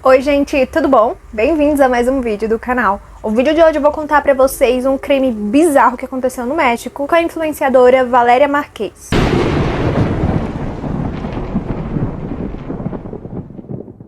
Oi gente, tudo bom? Bem-vindos a mais um vídeo do canal. O vídeo de hoje eu vou contar pra vocês um crime bizarro que aconteceu no México com a influenciadora Valéria Márquez.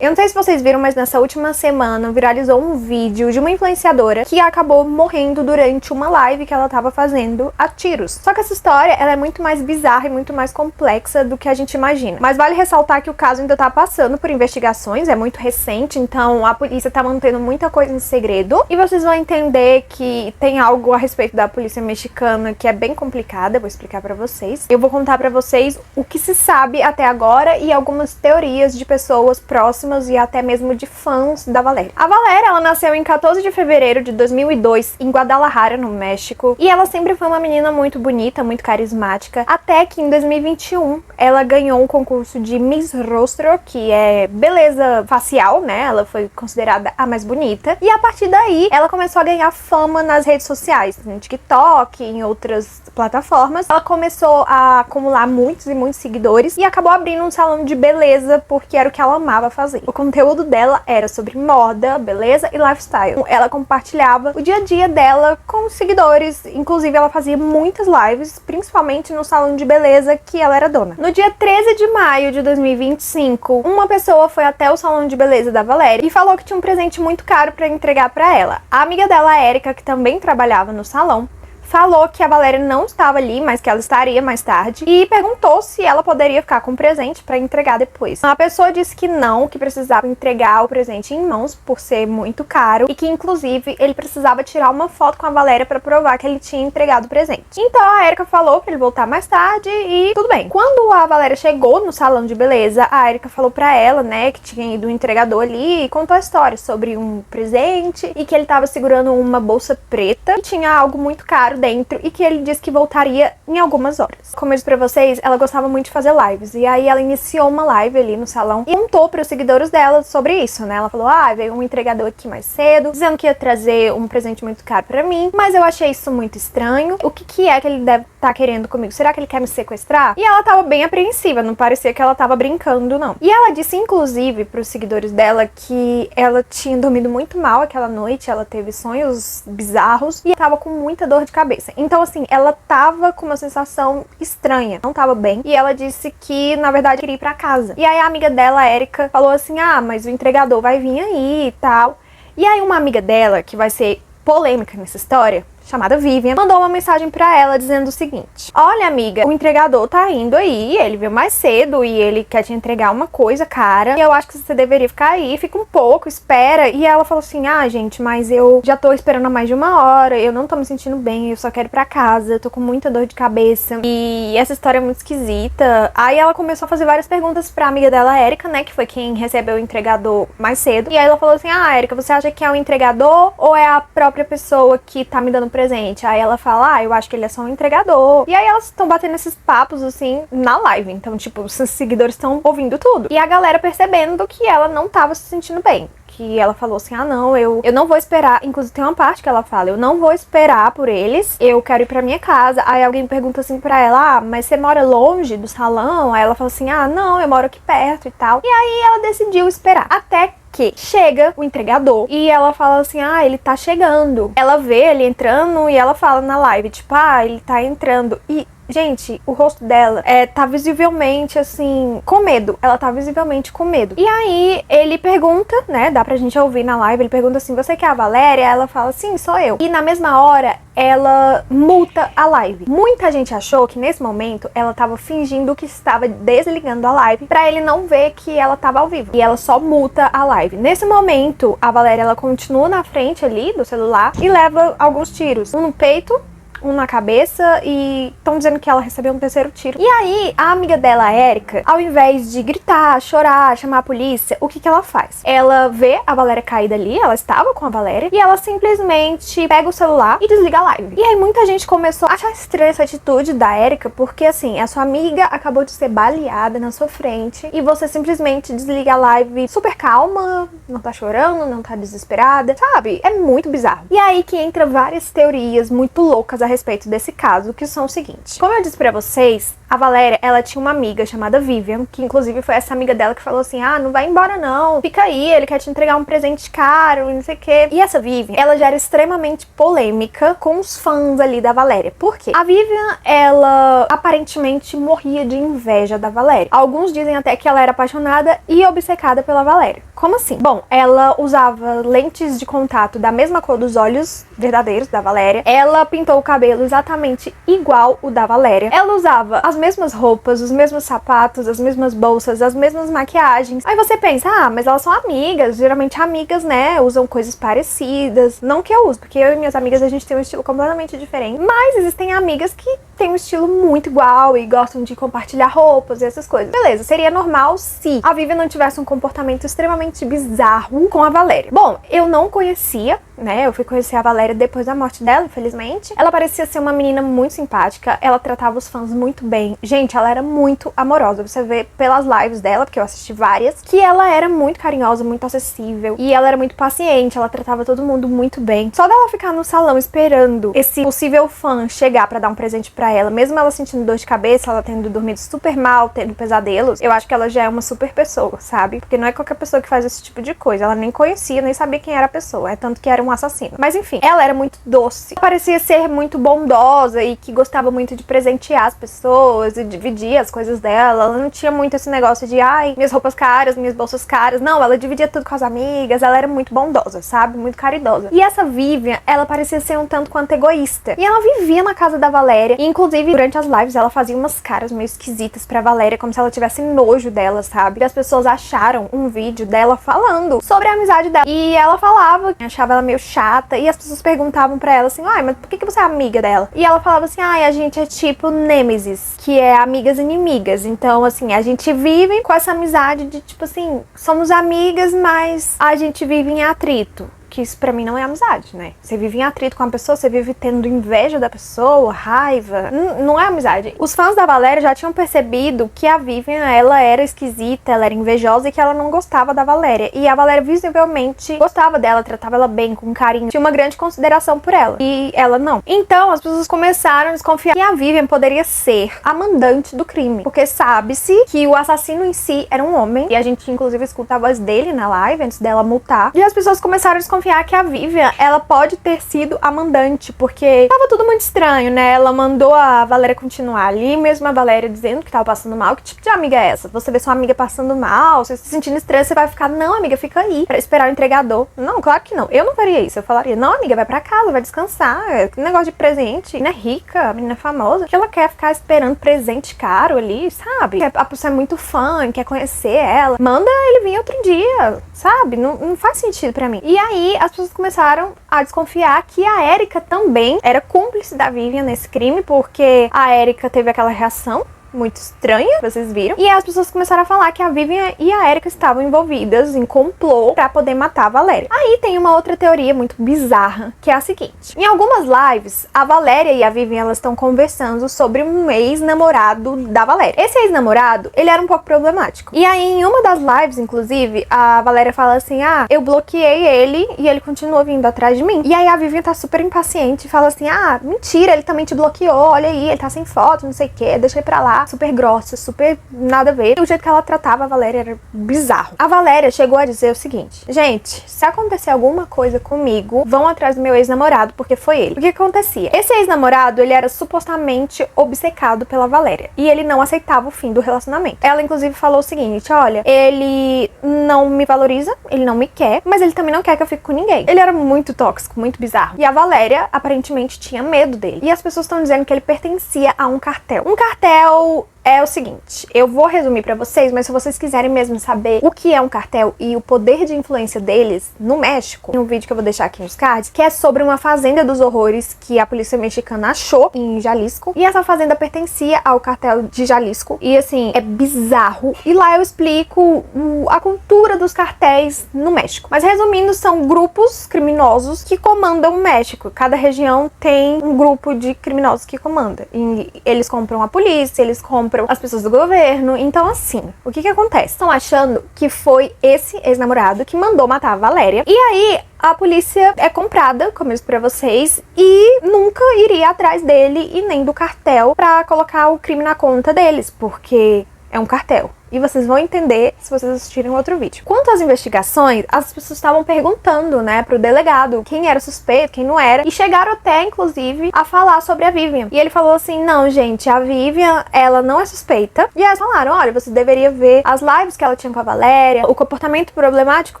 Eu não sei se vocês viram, mas nessa última semana viralizou um vídeo de uma influenciadora que acabou morrendo durante uma live que ela tava fazendo a tiros. Só que essa história, ela é muito mais bizarra e muito mais complexa do que a gente imagina. Mas vale ressaltar que o caso ainda tá passando por investigações, é muito recente, então a polícia tá mantendo muita coisa em segredo. E vocês vão entender que tem algo a respeito da polícia mexicana que é bem complicada, eu vou explicar pra vocês. Eu vou contar pra vocês o que se sabe até agora e algumas teorias de pessoas próximas e até mesmo de fãs da Valéria. A Valéria, ela nasceu em 14 de fevereiro de 2002 em Guadalajara, no México, e ela sempre foi uma menina muito bonita, muito carismática, até que em 2021 ela ganhou um concurso de Miss Rostro, que é beleza facial, né? Ela foi considerada a mais bonita, e a partir daí ela começou a ganhar fama nas redes sociais, no TikTok, em outras plataformas. Ela começou a acumular muitos e muitos seguidores e acabou abrindo um salão de beleza porque era o que ela amava fazer. O conteúdo dela era sobre moda, beleza e lifestyle. Ela compartilhava o dia a dia dela com os seguidores, inclusive ela fazia muitas lives, principalmente no salão de beleza que ela era dona. No dia 13 de maio de 2025, uma pessoa foi até o salão de beleza da Valéria e falou que tinha um presente muito caro para entregar para ela. A amiga dela, a Érica, que também trabalhava no salão, falou que a Valéria não estava ali, mas que ela estaria mais tarde, e perguntou se ela poderia ficar com o presente para entregar depois. A pessoa disse que não, que precisava entregar o presente em mãos por ser muito caro e que inclusive ele precisava tirar uma foto com a Valéria para provar que ele tinha entregado o presente. Então a Érica falou para ele voltar mais tarde e tudo bem. Quando a Valéria chegou no salão de beleza, a Érica falou para ela, né, que tinha ido um entregador ali e contou a história sobre um presente e que ele estava segurando uma bolsa preta e tinha algo muito caro dentro e que ele disse que voltaria em algumas horas. Como eu disse pra vocês, ela gostava muito de fazer lives e aí ela iniciou uma live ali no salão e contou para os seguidores dela sobre isso, né? Ela falou, veio um entregador aqui mais cedo, dizendo que ia trazer um presente muito caro pra mim, mas eu achei isso muito estranho. O que é que ele deve estar querendo comigo? Será que ele quer me sequestrar? E ela tava bem apreensiva, não parecia que ela tava brincando, não. E ela disse, inclusive, pros seguidores dela que ela tinha dormido muito mal aquela noite, ela teve sonhos bizarros e tava com muita dor de cabeça. Então, assim, ela tava com uma sensação estranha, não tava bem. E ela disse que, na verdade, queria ir pra casa. E aí a amiga dela, a Érica, falou assim, mas o entregador vai vir aí e tal. E aí uma amiga dela, que vai ser polêmica nessa história, chamada Vivian, mandou uma mensagem pra ela dizendo o seguinte: olha, amiga, o entregador tá indo aí, ele veio mais cedo e ele quer te entregar uma coisa cara, e eu acho que você deveria ficar aí, fica um pouco, espera. E ela falou assim, gente, mas eu já tô esperando há mais de uma hora, eu não tô me sentindo bem, eu só quero ir pra casa, eu tô com muita dor de cabeça, e essa história é muito esquisita. Aí ela começou a fazer várias perguntas pra amiga dela, a Érica, né, que foi quem recebeu o entregador mais cedo, e aí ela falou assim, Érica, você acha que é o entregador ou é a própria pessoa que tá me dando presente? Aí ela fala, eu acho que ele é só um entregador. E aí elas estão batendo esses papos, assim, na live. Então, tipo, os seguidores estão ouvindo tudo. E a galera percebendo que ela não tava se sentindo bem. Que ela falou assim, não, eu não vou esperar. Inclusive tem uma parte que ela fala, eu não vou esperar por eles, eu quero ir pra minha casa. Aí alguém pergunta assim pra ela, mas você mora longe do salão? Aí ela fala assim, não, eu moro aqui perto e tal. E aí ela decidiu esperar. Até que chega o entregador e ela fala assim, ele tá chegando. Ela vê ele entrando e ela fala na live, tipo, ele tá entrando. E gente, o rosto dela tá visivelmente, assim, com medo. Ela tá visivelmente com medo. E aí, ele pergunta, né, dá pra gente ouvir na live, ele pergunta assim, você quer a Valéria? Ela fala, sim, sou eu. E na mesma hora, ela multa a live. Muita gente achou que nesse momento, ela tava fingindo que estava desligando a live pra ele não ver que ela tava ao vivo. E ela só multa a live. Nesse momento, a Valéria, ela continua na frente ali do celular e leva alguns tiros. Um no peito, um na cabeça, e estão dizendo que ela recebeu um terceiro tiro. E aí, a amiga dela, a Érica, ao invés de gritar, chorar, chamar a polícia, o que ela faz? Ela vê a Valéria caída ali, ela estava com a Valéria, e ela simplesmente pega o celular e desliga a live. E aí muita gente começou a achar estranha essa atitude da Érica, porque assim, a sua amiga acabou de ser baleada na sua frente, e você simplesmente desliga a live super calma, não tá chorando, não tá desesperada, sabe? É muito bizarro. E aí que entra várias teorias muito loucas a respeito desse caso, que são o seguinte. Como eu disse pra vocês, a Valéria, ela tinha uma amiga chamada Vivian, que inclusive foi essa amiga dela que falou assim, ah, não vai embora não, fica aí, ele quer te entregar um presente caro, não sei o quê. E essa Vivian, ela já era extremamente polêmica com os fãs ali da Valéria. Por quê? A Vivian, ela aparentemente morria de inveja da Valéria. Alguns dizem até que ela era apaixonada e obcecada pela Valéria. Como assim? Bom, ela usava lentes de contato da mesma cor dos olhos verdadeiros da Valéria. Ela pintou o cabelo exatamente igual o da Valéria. Ela usava as mesmas roupas, os mesmos sapatos, as mesmas bolsas, as mesmas maquiagens. Aí você pensa, ah, mas elas são amigas. Geralmente amigas, né, usam coisas parecidas. Não que eu use, porque eu e minhas amigas, a gente tem um estilo completamente diferente. Mas existem amigas que têm um estilo muito igual e gostam de compartilhar roupas e essas coisas. Beleza, seria normal se a Vivian não tivesse um comportamento extremamente bizarro com a Valéria. Bom, eu não conhecia, né, eu fui conhecer a Valéria depois da morte dela, infelizmente. Ela parecia ser uma menina muito simpática, ela tratava os fãs muito bem. Gente, ela era muito amorosa. Você vê pelas lives dela, porque eu assisti várias, que ela era muito carinhosa, muito acessível, e ela era muito paciente, ela tratava todo mundo muito bem. Só dela ficar no salão esperando esse possível fã chegar pra dar um presente pra ela, mesmo ela sentindo dor de cabeça, ela tendo dormido super mal, tendo pesadelos, eu acho que ela já é uma super pessoa, sabe? Porque não é qualquer pessoa que faz esse tipo de coisa. Ela nem conhecia, nem sabia quem era a pessoa. É tanto que era um assassino. Mas enfim, ela era muito doce. Parecia ser muito bondosa e que gostava muito de presentear as pessoas e dividir as coisas dela. Ela não tinha muito esse negócio de, ai, minhas roupas caras, minhas bolsas caras. Não, ela dividia tudo com as amigas. Ela era muito bondosa, sabe? Muito caridosa. E essa Vivian, ela parecia ser um tanto quanto egoísta. E ela vivia na casa da Valéria. E inclusive, durante as lives, ela fazia umas caras meio esquisitas pra Valéria, como se ela tivesse nojo dela, sabe? E as pessoas acharam um vídeo dela falando sobre a amizade dela. E ela falava, achava ela meio chata, e as pessoas perguntavam pra ela assim, ai, mas por que você é amiga dela? E ela falava assim, ai, a gente é tipo nêmesis, que é amigas inimigas. Então, assim, a gente vive com essa amizade de, tipo assim, somos amigas, mas a gente vive em atrito. Que isso pra mim não é amizade, né? Você vive em atrito com a pessoa, você vive tendo inveja da pessoa, raiva. Não é amizade. Os fãs da Valéria já tinham percebido que a Vivian, ela era esquisita, ela era invejosa e que ela não gostava da Valéria. E a Valéria visivelmente gostava dela, tratava ela bem, com carinho, tinha uma grande consideração por ela. E ela não. Então as pessoas começaram a desconfiar que a Vivian poderia ser a mandante do crime. Porque sabe-se que o assassino em si era um homem. E a gente inclusive escuta a voz dele na live antes dela multar. E as pessoas começaram a desconfiar que a Vivian, ela pode ter sido a mandante, porque tava tudo muito estranho, né? Ela mandou a Valéria continuar ali, mesmo a Valéria dizendo que tava passando mal. Que tipo de amiga é essa? Você vê sua amiga passando mal, você se sentindo estranho, você vai ficar, não, amiga, fica aí pra esperar o entregador. Não, claro que não. Eu não faria isso. Eu falaria, não, amiga, vai pra casa, vai descansar. Que negócio de presente. A menina é rica, a menina é famosa, que ela quer ficar esperando presente caro ali, sabe? A pessoa é muito fã, quer conhecer ela. Manda ele vir outro dia, sabe? Não faz sentido pra mim. E aí, as pessoas começaram a desconfiar que a Erika também era cúmplice da Vivian nesse crime, porque a Erika teve aquela reação muito estranha, vocês viram. E as pessoas começaram a falar que a Vivian e a Erika estavam envolvidas em complô pra poder matar a Valéria. Aí tem uma outra teoria muito bizarra, que é a seguinte. Em algumas lives, a Valéria e a Vivian, elas estão conversando sobre um ex-namorado da Valéria. Esse ex-namorado, ele era um pouco problemático. E aí, em uma das lives, inclusive, a Valéria fala assim, ah, eu bloqueei ele e ele continuou vindo atrás de mim. E aí a Vivian tá super impaciente e fala assim, ah, mentira, ele também te bloqueou, olha aí, ele tá sem foto, não sei o que, deixa ele pra lá. Super grossa, super nada a ver. O jeito que ela tratava a Valéria era bizarro. A Valéria chegou a dizer o seguinte, gente, se acontecer alguma coisa comigo, vão atrás do meu ex-namorado, porque foi ele. O que acontecia? Esse ex-namorado, ele era supostamente obcecado pela Valéria, e ele não aceitava o fim do relacionamento. Ela, inclusive, falou o seguinte, olha, ele não me valoriza, ele não me quer, mas ele também não quer que eu fique com ninguém. Ele era muito tóxico, muito bizarro. E a Valéria, aparentemente, tinha medo dele. E as pessoas estão dizendo que ele pertencia a um cartel. Um cartel é o seguinte, eu vou resumir pra vocês, mas se vocês quiserem mesmo saber o que é um cartel e o poder de influência deles no México, tem um vídeo que eu vou deixar aqui nos cards, que é sobre uma fazenda dos horrores que a polícia mexicana achou em Jalisco, e essa fazenda pertencia ao cartel de Jalisco, e assim, é bizarro. E lá eu explico a cultura dos cartéis no México. Mas resumindo, são grupos criminosos que comandam o México. Cada região tem um grupo de criminosos que comanda. E eles compram a polícia, eles compram estupro, as pessoas do governo. Então, assim, o que acontece? Estão achando que foi esse ex-namorado que mandou matar a Valéria. E aí, a polícia é comprada, como eu disse pra vocês, e nunca iria atrás dele e nem do cartel pra colocar o crime na conta deles, porque é um cartel. E vocês vão entender se vocês assistirem outro vídeo. Quanto às investigações, as pessoas estavam perguntando, né, pro delegado quem era suspeito, quem não era. E chegaram até, inclusive, a falar sobre a Vivian. E ele falou assim, não, gente, a Vivian, ela não é suspeita. E elas falaram, olha, você deveria ver as lives que ela tinha com a Valéria, o comportamento problemático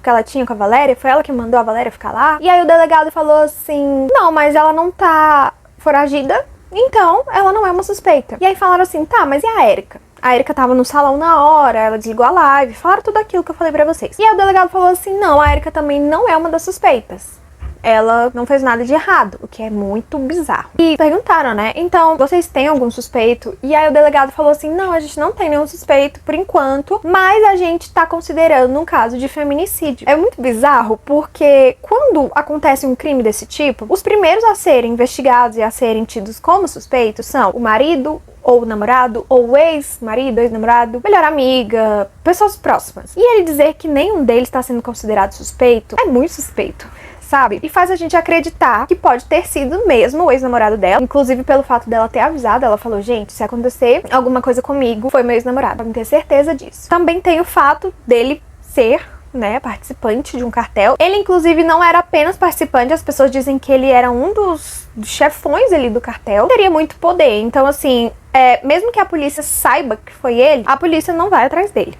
que ela tinha com a Valéria, foi ela que mandou a Valéria ficar lá. E aí o delegado falou assim, não, mas ela não tá foragida, então ela não é uma suspeita. E aí falaram assim, tá, mas e a Erika? A Erika tava no salão na hora, ela desligou a live, falaram tudo aquilo que eu falei pra vocês. E aí o delegado falou assim, não, a Erika também não é uma das suspeitas. Ela não fez nada de errado, o que é muito bizarro. E perguntaram, né, então, vocês têm algum suspeito? E aí o delegado falou assim, não, a gente não tem nenhum suspeito por enquanto, mas a gente tá considerando um caso de feminicídio. É muito bizarro porque quando acontece um crime desse tipo, os primeiros a serem investigados e a serem tidos como suspeitos são o marido, ou o namorado, ou o ex-marido, ex-namorado, melhor amiga, pessoas próximas. E ele dizer que nenhum deles está sendo considerado suspeito é muito suspeito, sabe? E faz a gente acreditar que pode ter sido mesmo o ex-namorado dela, inclusive pelo fato dela ter avisado, ela falou, gente, se acontecer alguma coisa comigo, foi meu ex-namorado, pra ter certeza disso. Também tem o fato dele ser, né, participante de um cartel. Ele, inclusive, não era apenas participante, as pessoas dizem que ele era um dos chefões ali do cartel, teria muito poder. Então, assim, mesmo que a polícia saiba que foi ele, a polícia não vai atrás dele.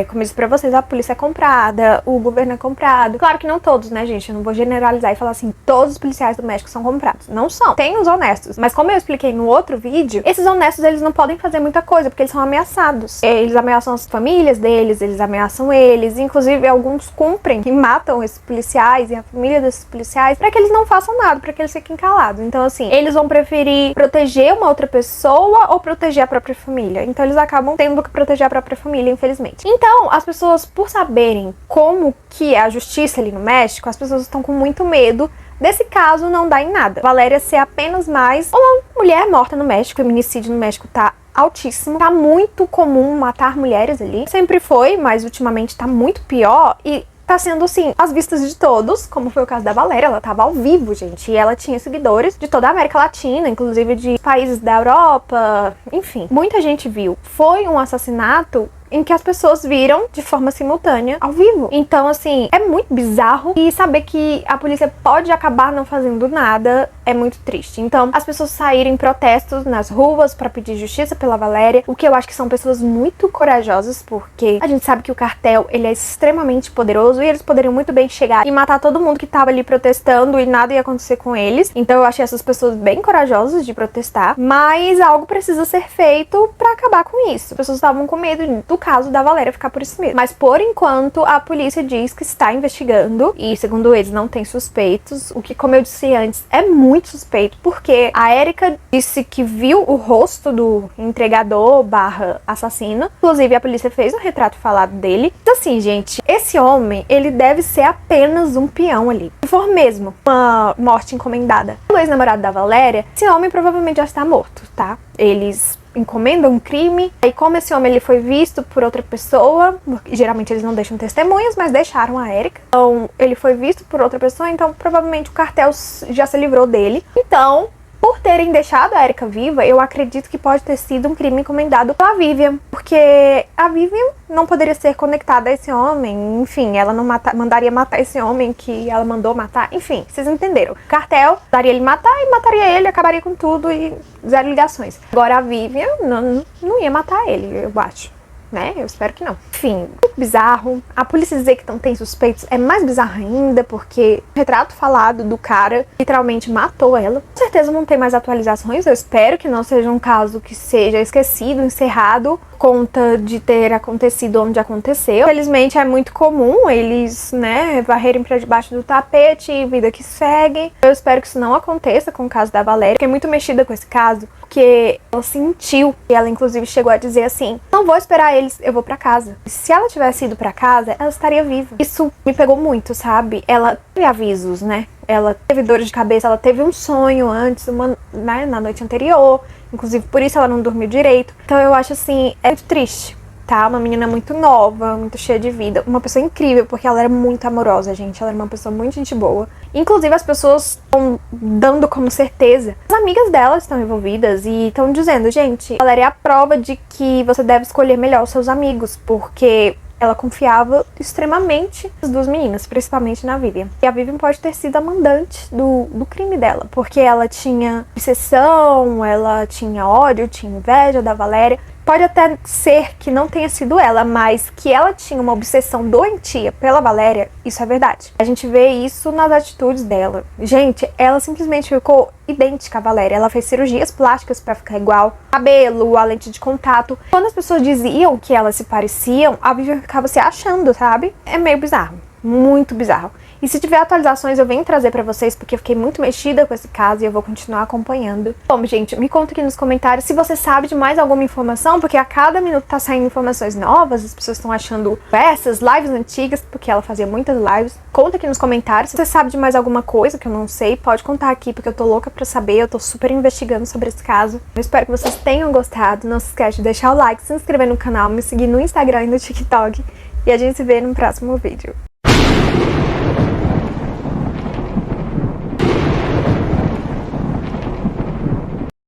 Como eu disse pra vocês, a polícia é comprada, o governo é comprado. Claro que não todos, né, gente? Eu não vou generalizar e falar assim, todos os policiais do México são comprados. Não são. Tem os honestos. Mas como eu expliquei no outro vídeo, esses honestos, eles não podem fazer muita coisa, porque eles são ameaçados. Eles ameaçam as famílias deles, eles ameaçam eles. Inclusive, alguns cumprem e matam esses policiais e a família desses policiais pra que eles não façam nada, pra que eles fiquem calados. Então, assim, eles vão preferir proteger uma outra pessoa ou proteger a própria família. Então, eles acabam tendo que proteger a própria família, infelizmente. Então, as pessoas, por saberem como que é a justiça ali no México, as pessoas estão com muito medo desse caso não dar em nada. Valéria ser apenas mais uma mulher morta no México. O feminicídio no México tá altíssimo. Tá muito comum matar mulheres ali. Sempre foi, mas ultimamente tá muito pior e tá sendo, assim, às vistas de todos, como foi o caso da Valéria. Ela tava ao vivo, gente, e ela tinha seguidores de toda a América Latina, inclusive de países da Europa, enfim. Muita gente viu. Foi um assassinato em que as pessoas viram de forma simultânea ao vivo. Então, assim, é muito bizarro e saber que a polícia pode acabar não fazendo nada é muito triste. Então, as pessoas saírem em protestos nas ruas pra pedir justiça pela Valéria, o que eu acho que são pessoas muito corajosas, porque a gente sabe que o cartel, ele é extremamente poderoso e eles poderiam muito bem chegar e matar todo mundo que tava ali protestando e nada ia acontecer com eles. Então, eu achei essas pessoas bem corajosas de protestar, mas algo precisa ser feito pra acabar com isso. As pessoas estavam com medo do caso da Valéria ficar por isso mesmo. Mas, por enquanto, a polícia diz que está investigando e, segundo eles, não tem suspeitos, o que, como eu disse antes, é muito suspeito, porque a Erika disse que viu o rosto do entregador / assassino. Inclusive, a polícia fez um retrato falado dele. Então, assim, gente, esse homem, ele deve ser apenas um peão ali. Se for mesmo uma morte encomendada pelo ex-namorado da Valéria, esse homem provavelmente já está morto, tá? Eles encomendam um crime, e como esse homem ele foi visto por outra pessoa, geralmente eles não deixam testemunhas, mas deixaram a Erika, então ele foi visto por outra pessoa, então provavelmente o cartel já se livrou dele. Então, por terem deixado a Erika viva, eu acredito que pode ter sido um crime encomendado pela Vivian, porque a Vivian não poderia ser conectada a esse homem, enfim, ela não mandaria matar esse homem que ela mandou matar, enfim, vocês entenderam. O cartel daria ele matar e mataria ele, acabaria com tudo e zero ligações. Agora a Vivian não ia matar ele, eu acho. Né? Eu espero que não. Enfim, muito bizarro. A polícia dizer que não tem suspeitos é mais bizarro ainda, porque o retrato falado do cara literalmente matou ela. Com certeza não tem mais atualizações. Eu espero que não seja um caso que seja esquecido, encerrado, conta de ter acontecido onde aconteceu. Infelizmente é muito comum eles, né, varrerem pra debaixo do tapete, vida que segue. Eu espero que isso não aconteça com o caso da Valéria. Fiquei muito mexida com esse caso, porque ela sentiu, e ela inclusive chegou a dizer assim, não vou esperar eles, eu vou pra casa. Se ela tivesse ido pra casa, ela estaria viva. Isso me pegou muito, sabe? Ela teve avisos, né? Ela teve dores de cabeça, ela teve um sonho antes, né, na noite anterior, Inclusive, por isso ela não dormiu direito. Então eu acho assim, é muito triste, tá? Uma menina muito nova, muito cheia de vida. Uma pessoa incrível, porque ela era muito amorosa, gente. Ela era uma pessoa muito gente boa. Inclusive, as pessoas estão dando como certeza. As amigas dela estão envolvidas e estão dizendo, gente, ela é a prova de que você deve escolher melhor os seus amigos, porque ela confiava extremamente nas duas meninas, principalmente na Vivian. E a Vivian pode ter sido a mandante do crime dela, porque ela tinha obsessão, ela tinha ódio, tinha inveja da Valéria. Pode até ser que não tenha sido ela, mas que ela tinha uma obsessão doentia pela Valéria, isso é verdade. A gente vê isso nas atitudes dela. Gente, ela simplesmente ficou idêntica à Valéria. Ela fez cirurgias plásticas pra ficar igual. Cabelo, a lente de contato. Quando as pessoas diziam que elas se pareciam, a Vivian ficava se achando, sabe? É meio bizarro. Muito bizarro. E se tiver atualizações eu venho trazer pra vocês, porque eu fiquei muito mexida com esse caso e eu vou continuar acompanhando. Bom, gente, me conta aqui nos comentários se você sabe de mais alguma informação, porque a cada minuto tá saindo informações novas, as pessoas estão achando essas lives antigas, porque ela fazia muitas lives. Conta aqui nos comentários se você sabe de mais alguma coisa que eu não sei, pode contar aqui, porque eu tô louca pra saber, eu tô super investigando sobre esse caso. Eu espero que vocês tenham gostado, não se esquece de deixar o like, se inscrever no canal, me seguir no Instagram e no TikTok, e a gente se vê no próximo vídeo.